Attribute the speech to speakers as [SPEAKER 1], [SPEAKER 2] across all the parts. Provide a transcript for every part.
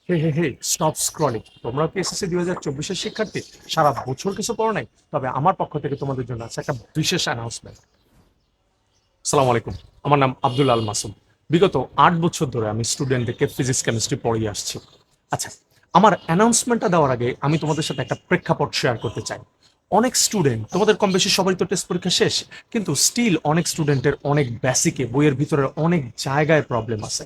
[SPEAKER 1] হে হে হে, stop scrolling. তোমরা কি SSC 2024-এর শিক্ষার্থী? সারা বছর কিছু পড়ো নাই? তবে আমার পক্ষ থেকে তোমাদের জন্য আছে একটা বিশেষ অ্যানাউন্সমেন্ট। আসসালামু আলাইকুম। আমার নাম আব্দুল আল মাসুম। বিগত 8 বছর ধরে আমি স্টুডেন্টদেরকে ফিজিক্স কেমিস্ট্রি পড়িয়ে আসছি। আচ্ছা, আমার অ্যানাউন্সমেন্টটা দেওয়ার আগে আমি তোমাদের সাথে একটা প্রেক্ষাপট শেয়ার করতে চাই। অনেক স্টুডেন্ট, তোমাদের কম বেশি সবারই তো টেস্ট পরীক্ষা শেষ, কিন্তু স্টিল অনেক স্টুডেন্টের অনেক বেসিকে বইয়ের ভিতরে অনেক জায়গায় প্রবলেম আছে।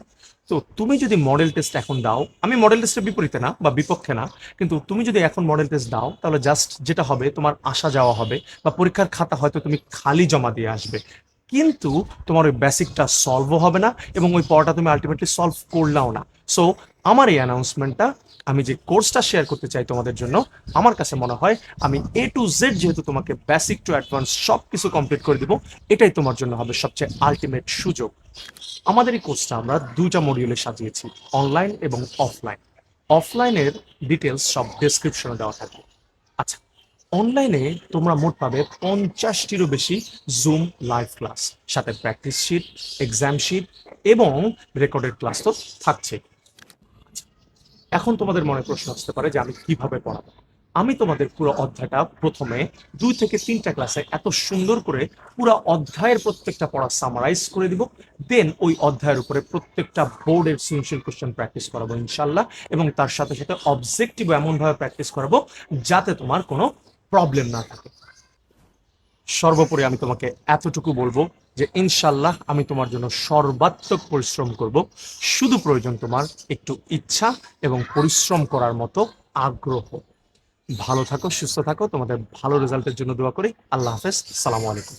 [SPEAKER 1] তো তুমি যদি মডেল টেস্ট এখন দাও, আমি মডেল টেস্টের বিপরীতে না বা বিপক্ষে না, কিন্তু তুমি যদি এখন মডেল টেস্ট দাও তাহলে জাস্ট যেটা হবে, তোমার আসা যাওয়া হবে বা পরীক্ষার খাতা হয়তো তুমি খালি জমা দিয়ে আসবে, কিন্তু তোমার ওই বেসিকটা সলভও হবে না এবং ওই পড়াটা তুমি আলটিমেটলি সলভ করলাও না। সো আমার এই অ্যানাউন্সমেন্টটা, আমি যে কোর্সটা শেয়ার করতে চাই তোমাদের জন্য, আমার কাছে মনে হয় আমি A to Z যেহেতু তোমাকে বেসিক টু অ্যাডভান্স সব কিছু কমপ্লিট করে দিব, এটাই তোমার জন্য হবে সবচেয়ে আলটিমেট সুযোগ। আমাদের এই কোর্সটা আমরা 2টা মডিউলে সাজিয়েছি, অনলাইন এবং অফলাইন। অফলাইনের ডিটেলস সব ডেসক্রিপশনে দেওয়া থাকবে। আচ্ছা, অনলাইনে তোমরা মোট পাবে 50টিরও বেশি জুম লাইভ ক্লাস, সাথে প্র্যাকটিস শিট, এক্সাম শিট এবং রেকর্ডেড ক্লাস তো থাকছে। এখন তোমাদের মনে প্রশ্ন আসতে পারে যে আমি কিভাবে পড়াবো। আমি তোমাদের পুরো অধ্যায়টা প্রথমে 2 থেকে 3টা ক্লাসে এত সুন্দর করে পুরো অধ্যায়ের প্রত্যেকটা পড়া সামারাইজ করে দিব। দেন ওই অধ্যায়ের উপরে প্রত্যেকটা বোর্ডের সৃজনশীল কোশ্চেন প্র্যাকটিস করাবো ইনশাল্লাহ, এবং তার সাথে সাথে অবজেক্টিভ এমনভাবে প্র্যাকটিস করাবো যাতে তোমার কোনো প্রবলেম না থাকে। সর্বোপরি আমি তোমাকে এতটুকু বলবো যে ইনশাল্লাহ আমি তোমার জন্য সর্বাত্মক পরিশ্রম করব। শুধু প্রয়োজন তোমার একটু ইচ্ছা এবং পরিশ্রম করার মতো আগ্রহ। ভালো থাকো, সুস্থ থাকো, তোমাদের ভালো রেজাল্টের জন্য দোয়া করি। আল্লাহ হাফেজ, সালামু আলাইকুম।